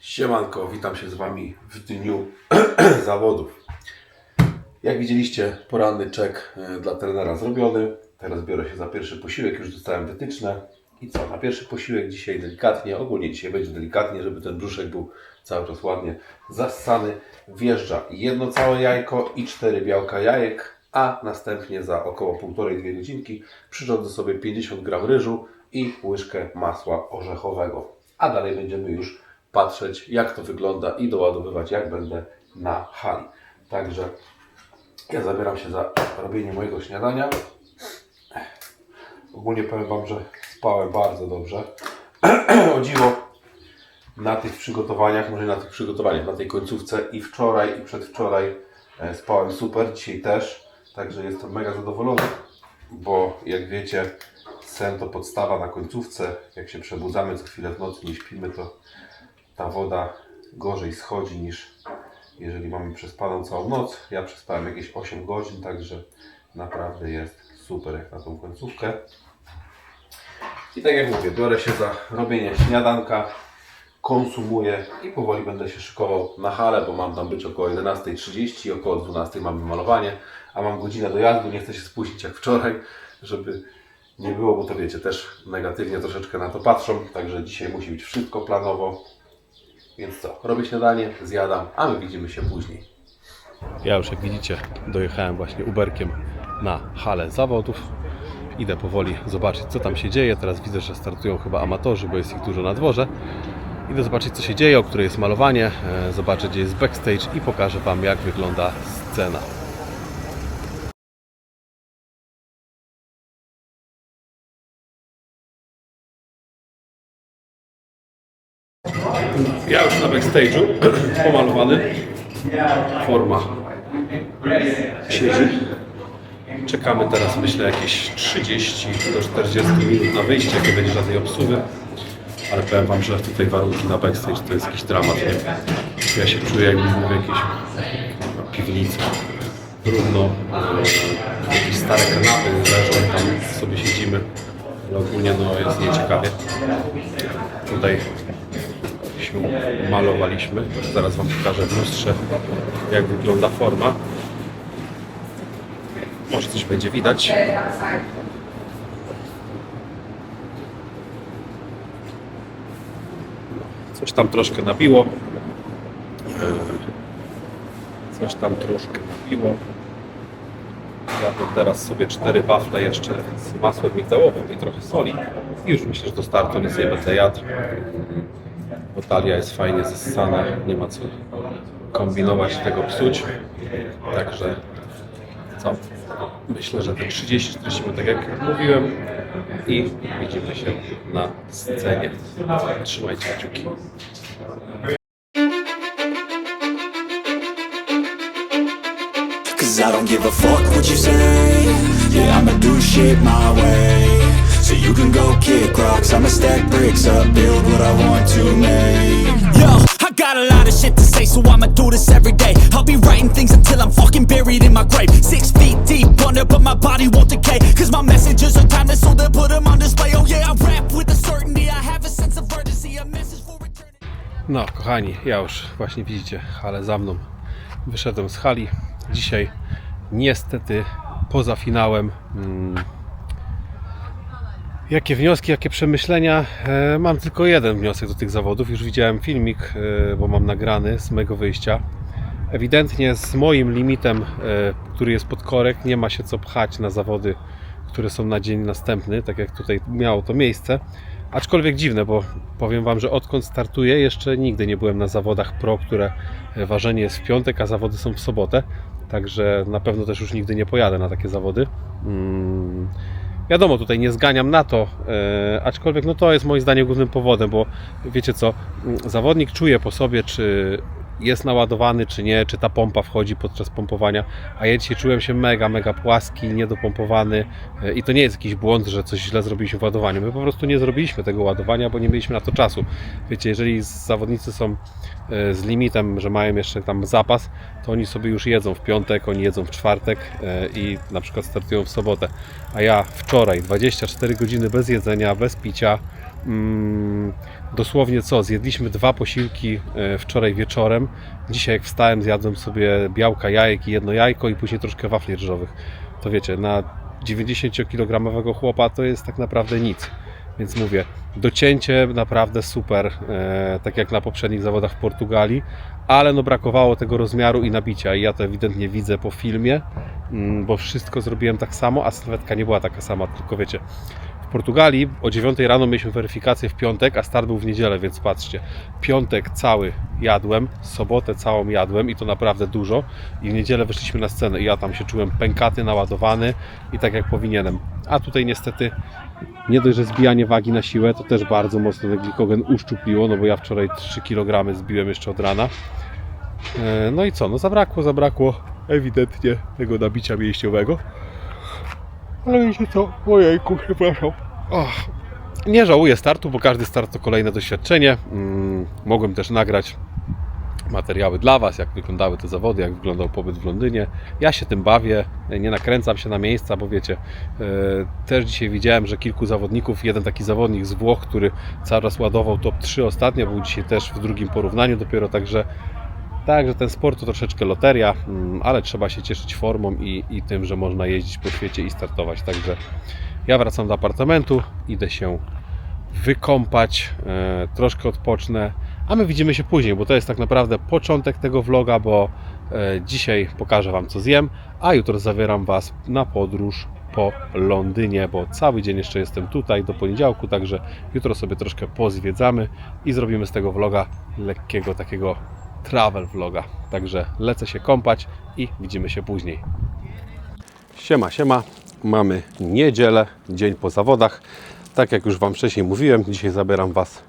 Siemanko, witam się z Wami w dniu zawodów. Jak widzieliście, poranny check dla trenera zrobiony. Teraz biorę się za pierwszy posiłek, już dostałem wytyczne. I co, na pierwszy posiłek dzisiaj delikatnie, ogólnie dzisiaj będzie delikatnie, żeby ten brzuszek był cały czas ładnie zassany. Wjeżdża jedno całe jajko i 4 białka jajek, a następnie za około 1,5–2 godzinki przyrządzę sobie 50 g ryżu i łyżkę masła orzechowego. A dalej będziemy już patrzeć, jak to wygląda i doładowywać, jak będę na hali. Także ja zabieram się za robienie mojego śniadania. Ogólnie powiem Wam, że spałem bardzo dobrze. O dziwo, na tych przygotowaniach, może na tych przygotowaniach, na tej końcówce i wczoraj, i przedwczoraj spałem super, dzisiaj też. Także jestem mega zadowolony, bo jak wiecie, sen to podstawa na końcówce. Jak się przebudzamy co chwilę w nocy, nie śpimy, to ta woda gorzej schodzi niż jeżeli mamy przespaną całą noc. Ja przespałem jakieś 8 godzin, także naprawdę jest super jak na tą końcówkę. I tak jak mówię, biorę się za robienie śniadanka, konsumuję i powoli będę się szykował na halę, bo mam tam być około 11:30, około 12:00 mamy malowanie, a mam godzinę dojazdu, nie chcę się spóźnić jak wczoraj, żeby nie było, bo to wiecie, też negatywnie troszeczkę na to patrzą, także dzisiaj musi być wszystko planowo. Więc co, robię śniadanie, zjadam, a my widzimy się później. Ja już jak widzicie dojechałem właśnie Uberkiem na halę zawodów. Idę powoli zobaczyć co tam się dzieje. Teraz widzę, że startują chyba amatorzy, bo jest ich dużo na dworze. Idę zobaczyć co się dzieje, o której jest malowanie, zobaczę gdzie jest backstage i pokażę Wam jak wygląda scena. Ja już na backstage'u, pomalowany, forma siedzi. Czekamy teraz, myślę, jakieś 30–40 minut na wyjście, jak nie będzie żadnej obsługi. Ale powiem Wam, że tutaj warunki na backstage to jest jakiś dramat, nie? Ja się czuję jakbym był w jakiejś piwnicy. Trudno, jakieś stare kanapy leżą, tam sobie siedzimy. Ale ogólnie no, jest nieciekawie. Tutaj malowaliśmy. Zaraz Wam pokażę w lustrze, jak wygląda forma. Może coś będzie widać. Coś tam troszkę nabiło. Ja to teraz sobie 4 wafle jeszcze z masłem migdałowym i trochę soli. I już myślę, że do startu nic nie będę jadł. Bo talia jest fajnie zessana, nie ma co kombinować, tego psuć. Także co? Myślę, że te 30–40 minut, tak jak mówiłem, i widzimy się na scenie. Trzymajcie kciuki. Cause I don't give a fuck what you say. Yeah, I'ma do shit my way. So you can go kick rocks, I'ma stack bricks up, build what I want to make. Yo, I got a lot of shit to say, so I'ma do this every day. I'll be writing things until I'm fucking buried in my grave. 6 feet deep under, but my body won't decay. Cause my messages are timeless, so they'll put them on display. Oh yeah, I rap with a certainty, I have a sense of urgency, a message for eternity. No kochani, ja już właśnie widzicie halę za mną. Wyszedłem z hali. Dzisiaj niestety poza finałem Jakie wnioski, jakie przemyślenia? Mam tylko jeden wniosek do tych zawodów. Już widziałem filmik, bo mam nagrany z mojego wyjścia. Ewidentnie z moim limitem, który jest pod korek, nie ma się co pchać na zawody, które są na dzień następny, tak jak tutaj miało to miejsce. Aczkolwiek dziwne, bo powiem Wam, że odkąd startuję, jeszcze nigdy nie byłem na zawodach pro, które ważenie jest w piątek, a zawody są w sobotę. Także na pewno też już nigdy nie pojadę na takie zawody. Wiadomo, tutaj nie zganiam na to, aczkolwiek no to jest moim zdaniem głównym powodem, bo wiecie co, zawodnik czuje po sobie, czy jest naładowany, czy nie, czy ta pompa wchodzi podczas pompowania, a ja dzisiaj czułem się mega płaski, niedopompowany i to nie jest jakiś błąd, że coś źle zrobiliśmy w ładowaniu. My po prostu nie zrobiliśmy tego ładowania, bo nie mieliśmy na to czasu. Wiecie, jeżeli zawodnicy są z limitem, że mają jeszcze tam zapas, to oni sobie już jedzą w piątek, oni jedzą w czwartek i na przykład startują w sobotę. A ja wczoraj 24 godziny bez jedzenia, bez picia, dosłownie zjedliśmy 2 posiłki wczoraj wieczorem. Dzisiaj jak wstałem, zjadłem sobie białka jajek i jedno jajko i później troszkę wafli ryżowych. To wiecie, na 90-kilogramowego chłopa to jest tak naprawdę nic. Więc mówię, docięcie naprawdę super, tak jak na poprzednich zawodach w Portugalii, ale no brakowało tego rozmiaru i nabicia i ja to ewidentnie widzę po filmie, bo wszystko zrobiłem tak samo, a sylwetka nie była taka sama, tylko wiecie, w Portugalii o 9 rano mieliśmy weryfikację w piątek, a start był w niedzielę, więc patrzcie, piątek cały jadłem, sobotę całą jadłem i to naprawdę dużo i w niedzielę wyszliśmy na scenę i ja tam się czułem pękaty, naładowany i tak jak powinienem, a tutaj niestety nie dość, że zbijanie wagi na siłę, to też bardzo mocno ten glikogen uszczupliło, no bo ja wczoraj 3 kg zbiłem jeszcze od rana. No i co, no zabrakło ewidentnie tego nabicia mięśniowego. Ale wiecie co, ojejku, przepraszam. Nie żałuję startu, bo każdy start to kolejne doświadczenie. Mogłem też nagrać materiały dla Was, jak wyglądały te zawody, jak wyglądał pobyt w Londynie. Ja się tym bawię, nie nakręcam się na miejsca, bo wiecie, też dzisiaj widziałem, że kilku zawodników, jeden taki zawodnik z Włoch, który cały czas ładował top 3 ostatnio, był dzisiaj też w drugim porównaniu dopiero, także ten sport to troszeczkę loteria, ale trzeba się cieszyć formą i tym, że można jeździć po świecie i startować. Także ja wracam do apartamentu, idę się wykąpać, troszkę odpocznę, a my widzimy się później, bo to jest tak naprawdę początek tego vloga, bo dzisiaj pokażę Wam, co zjem, a jutro zabieram Was na podróż po Londynie, bo cały dzień jeszcze jestem tutaj do poniedziałku, także jutro sobie troszkę pozwiedzamy i zrobimy z tego vloga lekkiego takiego travel vloga. Także lecę się kąpać i widzimy się później. Siema. Mamy niedzielę, dzień po zawodach. Tak jak już Wam wcześniej mówiłem, dzisiaj zabieram Was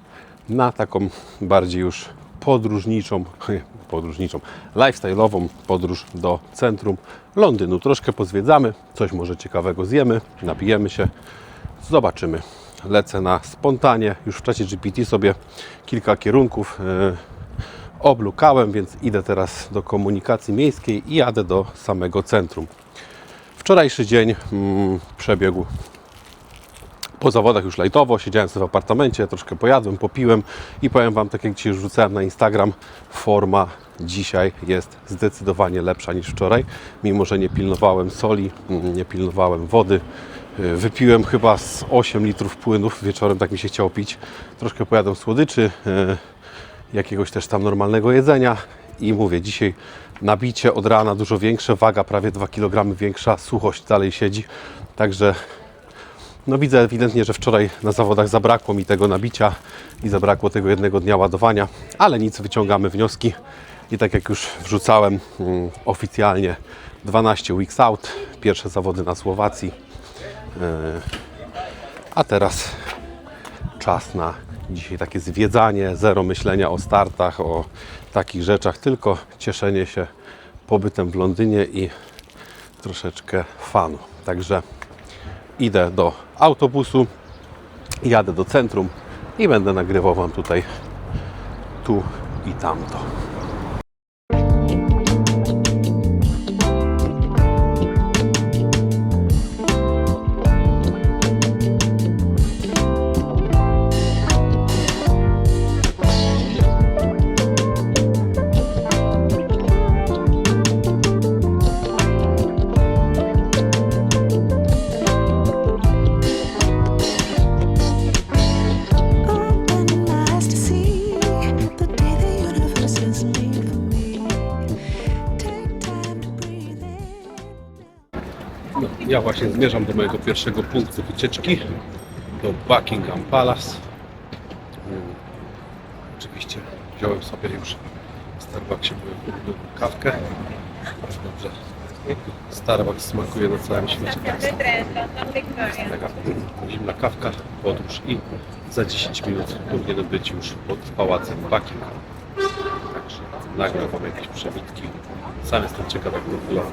na taką bardziej już podróżniczą, lifestyle'ową podróż do centrum Londynu. Troszkę pozwiedzamy, coś może ciekawego zjemy, napijemy się, zobaczymy. Lecę na spontanie, już w czasie GPT sobie kilka kierunków oblukałem, więc idę teraz do komunikacji miejskiej i jadę do samego centrum. Wczorajszy dzień przebiegł po zawodach już lajtowo, siedziałem sobie w apartamencie, troszkę pojadłem, popiłem i powiem Wam, tak jak dzisiaj już wrzucałem na Instagram, forma dzisiaj jest zdecydowanie lepsza niż wczoraj, mimo że nie pilnowałem soli, nie pilnowałem wody. Wypiłem chyba z 8 litrów płynów wieczorem, tak mi się chciało pić. Troszkę pojadłem słodyczy, jakiegoś też tam normalnego jedzenia i mówię, dzisiaj nabicie od rana dużo większe, waga prawie 2 kg większa, suchość dalej siedzi, także no widzę ewidentnie, że wczoraj na zawodach zabrakło mi tego nabicia i zabrakło tego jednego dnia ładowania, ale nic, wyciągamy wnioski i tak jak już wrzucałem oficjalnie 12 weeks out, pierwsze zawody na Słowacji, a teraz czas na dzisiaj takie zwiedzanie, zero myślenia o startach, o takich rzeczach, tylko cieszenie się pobytem w Londynie i troszeczkę fanu. Także idę do autobusu, jadę do centrum i będę nagrywał Wam tutaj tu i tamto. sleep for me. Take time to breathe in. No, ja właśnie zmierzam do mojego pierwszego punktu wycieczki, do Buckingham Palace. Oczywiście wziąłem sobie już w Starbucksie moją ulubioną kawkę. Dobrze, Starbucks smakuje na całym świecie. Taka zimna kawka, podróż i za 10 minut powinienem być już pod pałacem Buckingham. Także nagram wam jakieś przebitki. Sam jestem ciekaw, jak to wygląda.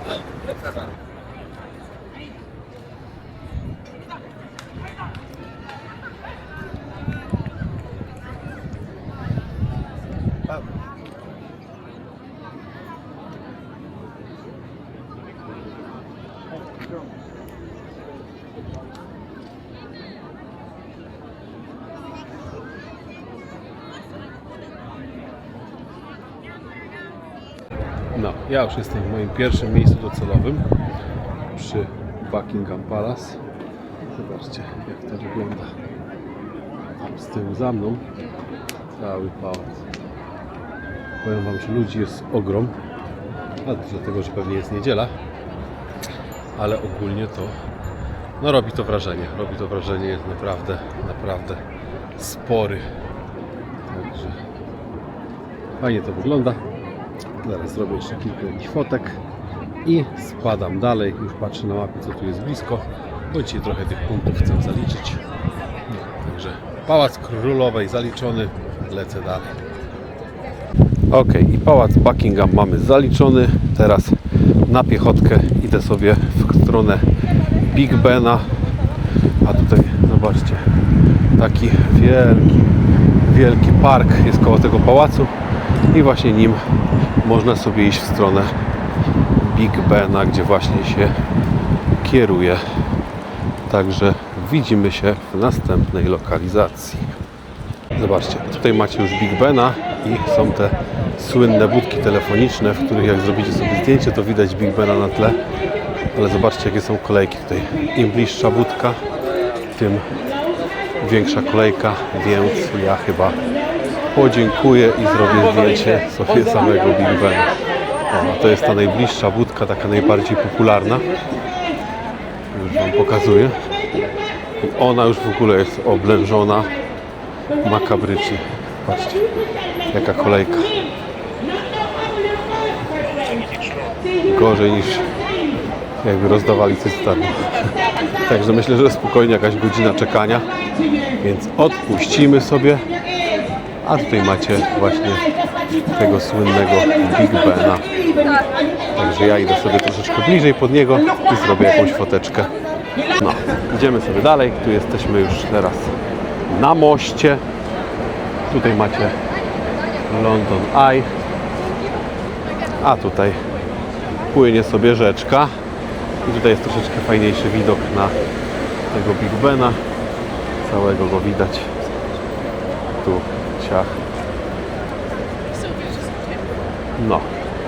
No, ja już jestem w moim pierwszym miejscu docelowym przy Buckingham Palace. Zobaczcie, jak to wygląda. Tam z tyłu za mną cały pałac. Powiem wam, że ludzi jest ogrom, a dlatego, że pewnie jest niedziela, ale ogólnie to no robi to wrażenie, jest naprawdę spory. Także fajnie to wygląda. Zaraz zrobię jeszcze kilka jakichś fotek i spadam dalej. Już patrzę na mapie, co tu jest blisko, bo dzisiaj trochę tych punktów chcę zaliczyć. No, także Pałac Królowej zaliczony, lecę dalej. Ok, i Pałac Buckingham mamy zaliczony. Teraz na piechotkę idę sobie w stronę Big Bena. A tutaj zobaczcie, taki wielki park jest koło tego pałacu i właśnie nim można sobie iść w stronę Big Bena, gdzie właśnie się kieruje. Także widzimy się w następnej lokalizacji. Zobaczcie, tutaj macie już Big Bena i są te słynne budki telefoniczne, w których jak zrobicie sobie zdjęcie, to widać Big Bena na tle. Ale zobaczcie, jakie są kolejki tutaj. Im bliższa budka, tym większa kolejka, więc ja chyba podziękuję i zrobię zdjęcie sobie samego Big Bena. O, to jest ta najbliższa budka, taka najbardziej popularna. Już wam pokazuję. I ona już w ogóle jest oblężona makabrycznie. Patrzcie, jaka kolejka. Gorzej niż jakby rozdawali cysternę. Także myślę, że spokojnie jakaś godzina czekania, więc odpuścimy sobie. A tutaj macie właśnie tego słynnego Big Bena. Także ja idę sobie troszeczkę bliżej pod niego i zrobię jakąś foteczkę. No, idziemy sobie dalej. Tu jesteśmy już teraz na moście. Tutaj macie London Eye. A tutaj płynie sobie rzeczka. I tutaj jest troszeczkę fajniejszy widok na tego Big Bena. Całego go widać. Tu ciach. No,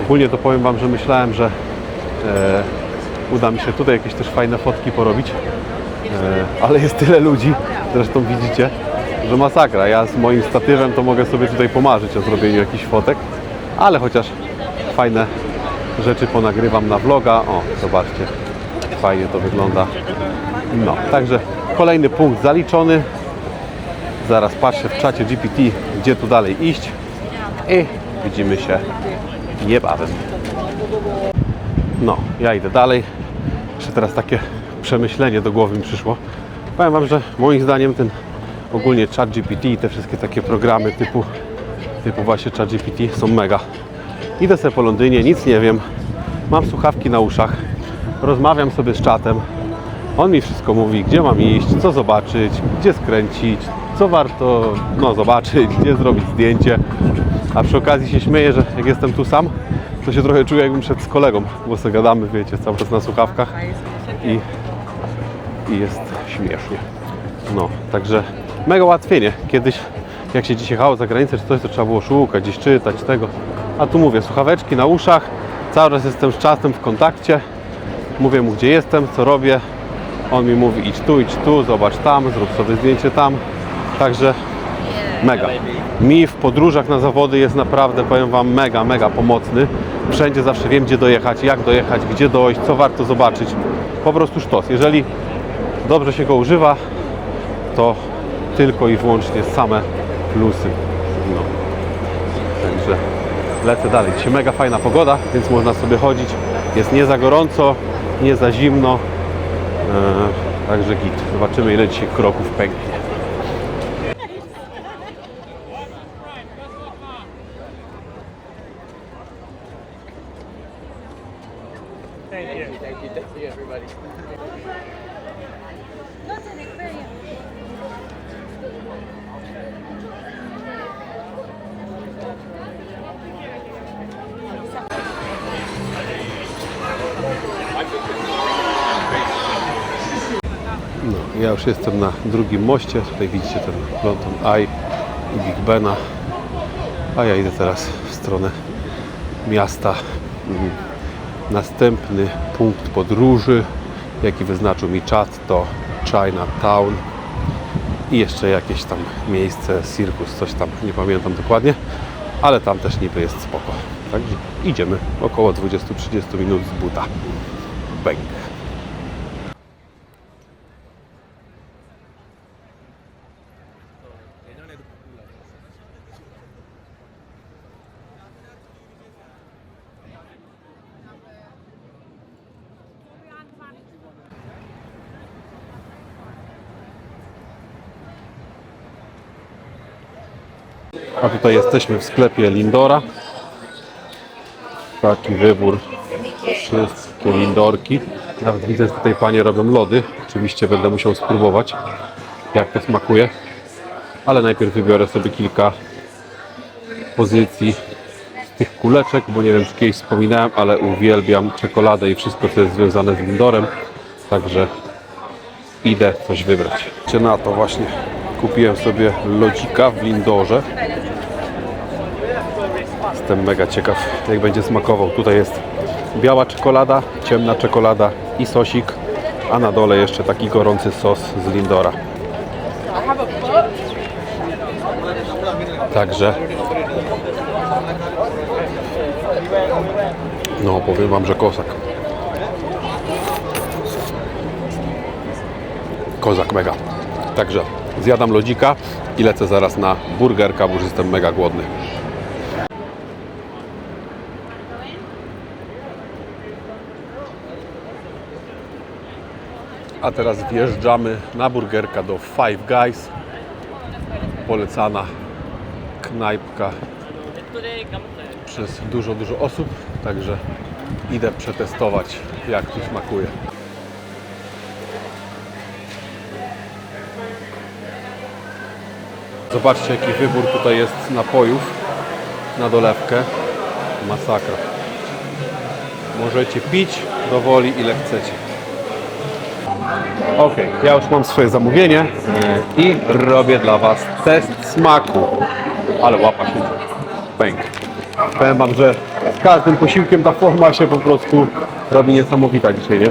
ogólnie to powiem wam, że myślałem, że uda mi się tutaj jakieś też fajne fotki porobić. Ale jest tyle ludzi, zresztą widzicie, że masakra. Ja z moim statywem to mogę sobie tutaj pomarzyć o zrobieniu jakichś fotek, ale chociaż fajne rzeczy ponagrywam na vloga. O, zobaczcie, fajnie to wygląda. No, także kolejny punkt zaliczony. Zaraz patrzę w czacie GPT, gdzie tu dalej iść i widzimy się niebawem. No, ja idę dalej. Jeszcze teraz takie przemyślenie do głowy mi przyszło. Powiem wam, że moim zdaniem ten ogólnie ChatGPT i te wszystkie takie programy typu właśnie ChatGPT są mega. Idę sobie po Londynie, nic nie wiem, mam słuchawki na uszach, rozmawiam sobie z czatem, on mi wszystko mówi, gdzie mam iść, co zobaczyć, gdzie skręcić, co warto zobaczyć, gdzie zrobić zdjęcie. A przy okazji się śmieję, że jak jestem tu sam, to się trochę czuję, jakbym szedł z kolegą, bo sobie gadamy, wiecie, cały czas na słuchawkach i jest śmiesznie. No, także mega ułatwienie. Kiedyś, jak się dzisiaj jechało za granicę czy coś, to trzeba było szukać, gdzieś czytać tego. A tu mówię, słuchaweczki na uszach, cały czas jestem z czasem w kontakcie, mówię mu, gdzie jestem, co robię. On mi mówi, idź tu, zobacz tam, zrób sobie zdjęcie tam. Także Mega. Mi w podróżach na zawody jest naprawdę, powiem Wam, mega pomocny. Wszędzie zawsze wiem, gdzie dojechać, jak dojechać, gdzie dojść, co warto zobaczyć. Po prostu sztos. Jeżeli dobrze się go używa, to tylko i wyłącznie same plusy. No. Także lecę dalej. Dzisiaj mega fajna pogoda, więc można sobie chodzić. Jest nie za gorąco, nie za zimno. Także git. Zobaczymy, ile dzisiaj kroków pęknie. No, ja już jestem na drugim moście. Tutaj widzicie ten London Eye i Big Bena. A ja idę teraz w stronę miasta. Następny punkt podróży, jaki wyznaczył mi czat, to Chinatown i jeszcze jakieś tam miejsce, cirkus, coś tam, nie pamiętam dokładnie, ale tam też niby jest spoko. Także idziemy około 20-30 minut z buta. Bang. A tutaj jesteśmy w sklepie Lindora. Taki wybór. Wszystkie Lindorki. Nawet widzę, że tutaj panie robią lody. Oczywiście będę musiał spróbować, jak to smakuje. Ale najpierw wybiorę sobie kilka pozycji z tych kuleczek, bo nie wiem, czy kiedyś wspominałem, ale uwielbiam czekoladę i wszystko, co jest związane z Lindorem. Także idę coś wybrać. Na to właśnie kupiłem sobie lodzika w Lindorze. Jestem mega ciekaw, jak będzie smakował. Tutaj jest biała czekolada, ciemna czekolada i sosik, a na dole jeszcze taki gorący sos z Lindora. Także no, powiem Wam, że kozak. Kozak mega. Także zjadam lodzika i lecę zaraz na burgerka, bo już jestem mega głodny. A teraz wjeżdżamy na burgerka do Five Guys. Polecana knajpka przez dużo osób. Także idę przetestować, jak tu smakuje. Zobaczcie, jaki wybór tutaj jest napojów na dolewkę. Masakra. Możecie pić do woli, ile chcecie. Ok, ja już mam swoje zamówienie i robię dla Was test smaku. Ale łapa się pęk. Powiem Wam, że z każdym posiłkiem ta forma się po prostu robi niesamowita dzisiaj, nie?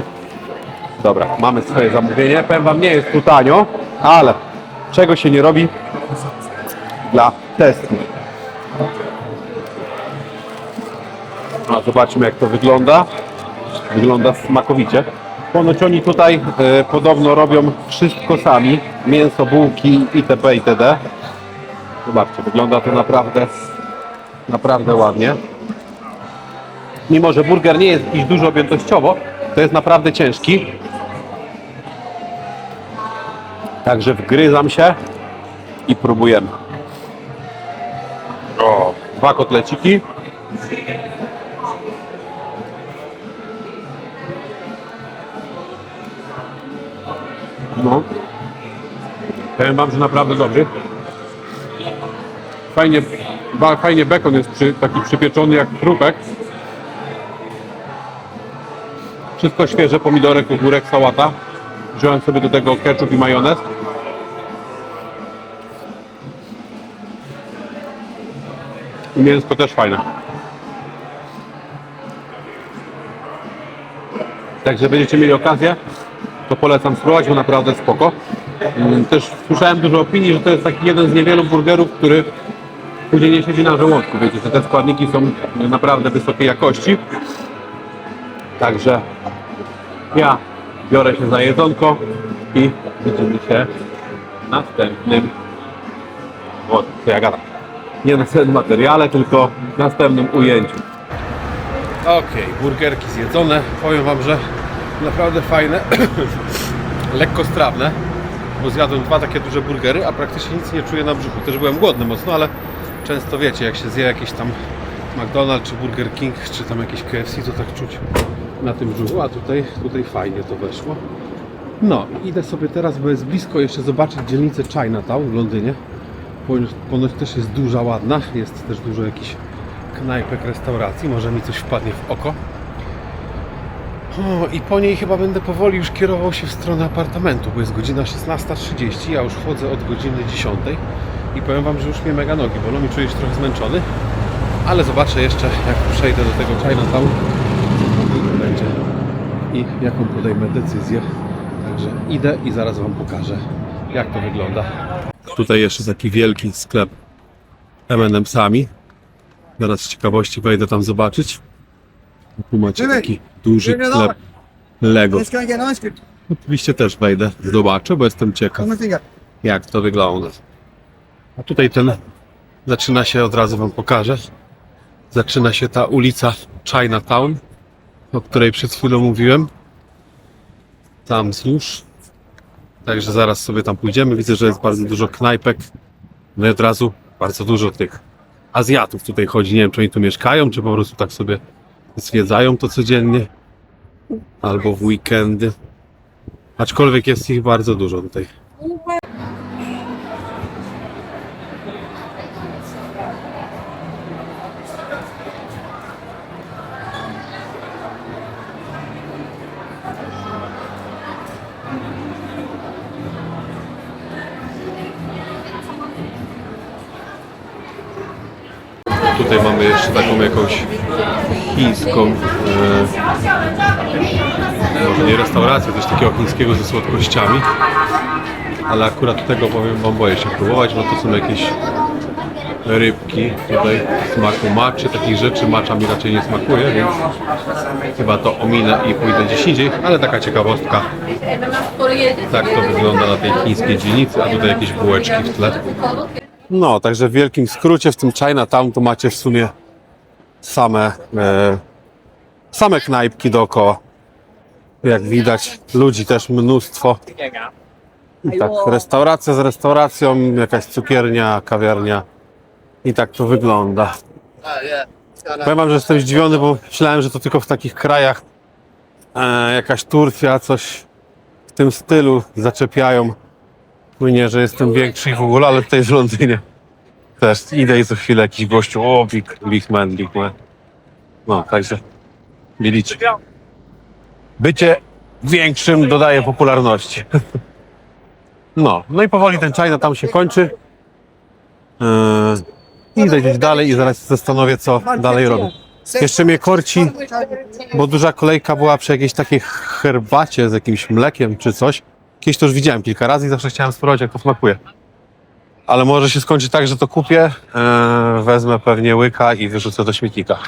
Dobra, mamy swoje zamówienie. Powiem Wam, nie jest tu tanio, ale czego się nie robi dla testu. A zobaczmy, jak to wygląda. Wygląda smakowicie. Ponoć oni tutaj podobno robią wszystko sami. Mięso, bułki itp. itd. Zobaczcie, wygląda to naprawdę ładnie. Mimo że burger nie jest jakiś dużo objętościowo, to jest naprawdę ciężki. Także wgryzam się i próbujemy. O, 2 kotleciki. No. Powiem Wam, że naprawdę dobry. Fajnie bekon jest taki przypieczony jak chrupek. Wszystko świeże, pomidorek, ogórek, sałata. Wziąłem sobie do tego ketchup i majonez. I mięsko też fajne. Także będziecie mieli okazję, to polecam spróbować, bo naprawdę spoko. Też słyszałem dużo opinii, że to jest taki jeden z niewielu burgerów, który później nie siedzi na żołądku. Wiecie, że te składniki są naprawdę wysokiej jakości. Także ja biorę się za jedzonko i widzimy się w następnym, o, co ja gadam, nie w następnym materiale, tylko w następnym ujęciu. Okej, burgerki zjedzone. Powiem wam, że naprawdę fajne, lekko strawne, bo zjadłem 2 takie duże burgery, a praktycznie nic nie czuję na brzuchu. Też byłem głodny mocno, ale często wiecie, jak się zje jakieś tam McDonald's, czy Burger King, czy tam jakieś KFC, to tak czuć na tym brzuchu, a tutaj fajnie to weszło. No, idę sobie teraz, bo jest blisko, jeszcze zobaczyć dzielnicę Chinatown w Londynie. Ponoć też jest duża, ładna, jest też dużo jakichś knajpek, restauracji, może mi coś wpadnie w oko. O, i po niej chyba będę powoli już kierował się w stronę apartamentu, bo jest godzina 16:30, ja już wchodzę od godziny 10 i powiem wam, że już mnie mega nogi bolą i czuję się trochę zmęczony, ale zobaczę jeszcze, jak przejdę do tego Chinatown, co tam będzie i jaką podejmę decyzję. Także idę i zaraz wam pokażę, jak to wygląda. Tutaj jeszcze taki wielki sklep M&M'sami. Zaraz z ciekawości wejdę tam zobaczyć. Tu macie taki duży sklep Lego. Oczywiście też wejdę, zobaczę, bo jestem ciekaw, jak to wygląda. A tutaj zaczyna się, od razu wam pokażę, zaczyna się ta ulica Chinatown, o której przed chwilą mówiłem. Tam wzdłuż. Także zaraz sobie tam pójdziemy. Widzę, że jest bardzo dużo knajpek. No i od razu bardzo dużo tych Azjatów tutaj chodzi. Nie wiem, czy oni tu mieszkają, czy po prostu tak sobie zwiedzają to codziennie. Albo w weekendy. Aczkolwiek jest ich bardzo dużo tutaj. Tutaj mamy jeszcze taką jakąś chińską, może nie restaurację, coś takiego chińskiego ze słodkościami, ale akurat tego, powiem wam, boję się próbować, bo to są jakieś rybki tutaj w smaku matcha, takich rzeczy matcha mi raczej nie smakuje, więc chyba to ominę i pójdę gdzieś indziej, ale taka ciekawostka, tak to wygląda na tej chińskiej dzielnicy, a tutaj jakieś bułeczki w tle. No, także w wielkim skrócie w tym Chinatown to macie w sumie same knajpki dookoła. Jak widać, ludzi też mnóstwo. I tak, restauracja z restauracją, jakaś cukiernia, kawiarnia. I tak to wygląda. Powiem wam, że jestem zdziwiony, bo myślałem, że to tylko w takich krajach jakaś Turcja, coś w tym stylu zaczepiają. Płynie, że jestem większy i w ogóle, ale tutaj w Londynie też idę i co chwilę jakiś gościu, o, big man. No, także widzicie. Bycie większym dodaje popularności. No i powoli ten China tam się kończy. Idę gdzieś dalej i zaraz się zastanowię, co dalej robię. Jeszcze mnie korci, bo duża kolejka była przy jakiejś takiej herbacie z jakimś mlekiem czy coś. Kiedyś to już widziałem kilka razy i zawsze chciałem spróbować, jak to smakuje. Ale może się skończy tak, że to kupię, wezmę pewnie łyka i wyrzucę do śmietnika.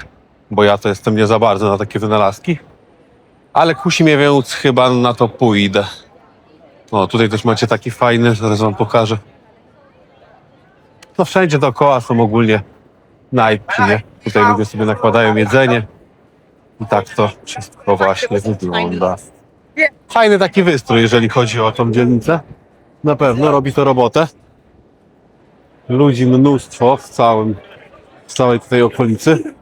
Bo ja to jestem nie za bardzo na takie wynalazki. Ale kusi mnie, więc chyba na to pójdę. O, tutaj też macie taki fajny, zaraz wam pokażę. No wszędzie dookoła są ogólnie knajpki, nie? Tutaj ludzie sobie nakładają jedzenie. I tak to wszystko właśnie wygląda. Fajny taki wystrój, jeżeli chodzi o tą dzielnicę. Na pewno robi to robotę. Ludzi mnóstwo w całej tej okolicy.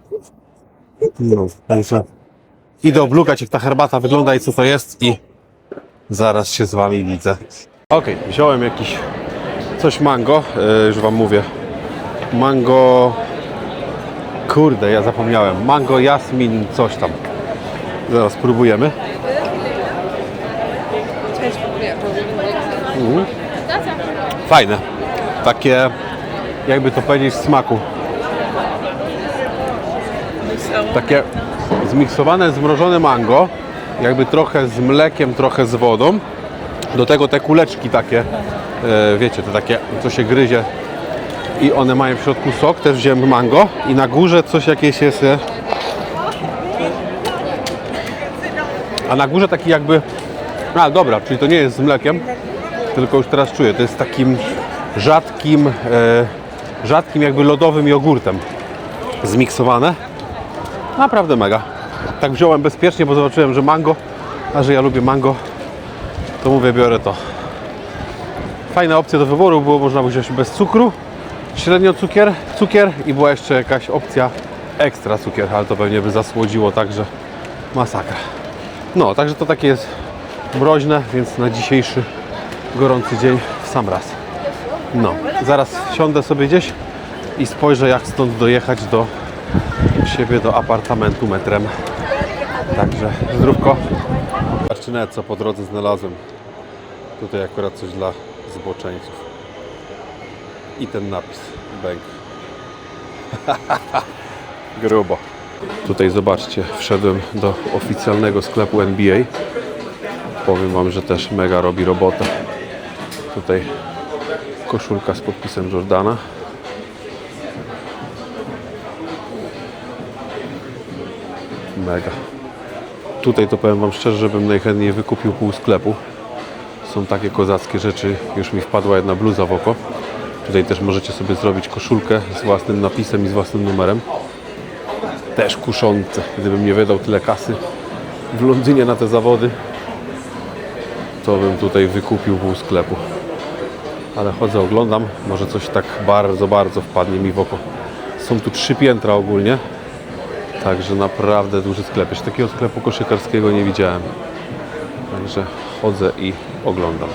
No, także idę oblukać, jak ta herbata wygląda i co to jest, i zaraz się z wami widzę. Okej, wziąłem coś mango, już wam mówię. Mango... Kurde, ja zapomniałem. Mango, jasmin, coś tam. Zaraz spróbujemy. Fajne. Takie, jakby to powiedzieć, w smaku. Takie zmiksowane, zmrożone mango. Jakby trochę z mlekiem, trochę z wodą. Do tego te kuleczki takie, wiecie, to takie, co się gryzie i one mają w środku sok, też wziąłem mango i na górze coś jakieś jest, a na górze taki jakby, dobra, czyli to nie jest z mlekiem, tylko już teraz czuję, to jest takim rzadkim jakby lodowym jogurtem zmiksowane. Naprawdę mega. Tak wziąłem bezpiecznie, bo zobaczyłem, że mango, a że ja lubię mango, to mówię, biorę to. Fajna opcja do wyboru, było można wziąć bez cukru, średnio cukier i była jeszcze jakaś opcja ekstra cukier, ale to pewnie by zasłodziło, także masakra. No, także to takie jest mroźne, więc na dzisiejszy gorący dzień w sam raz. No, zaraz siądę sobie gdzieś i spojrzę, jak stąd dojechać do siebie, do apartamentu metrem. Także zdrówko. Patrzcie nawet, co po drodze znalazłem. Tutaj akurat coś dla zboczeńców. I ten napis. Bank. Grubo. Tutaj zobaczcie, wszedłem do oficjalnego sklepu NBA. Powiem wam, że też mega robi robotę. Tutaj koszulka z podpisem Jordana. Mega. Tutaj to powiem wam szczerze, żebym najchętniej wykupił pół sklepu. Są takie kozackie rzeczy. Już mi wpadła jedna bluza w oko. Tutaj też możecie sobie zrobić koszulkę z własnym napisem i z własnym numerem. Też kuszące. Gdybym nie wydał tyle kasy w Londynie na te zawody, to bym tutaj wykupił pół sklepu. Ale chodzę, oglądam. Może coś tak bardzo wpadnie mi w oko. Są tu 3 piętra ogólnie. Także naprawdę duży sklep. Jeszcze takiego sklepu koszykarskiego nie widziałem. Także chodzę i oglądam.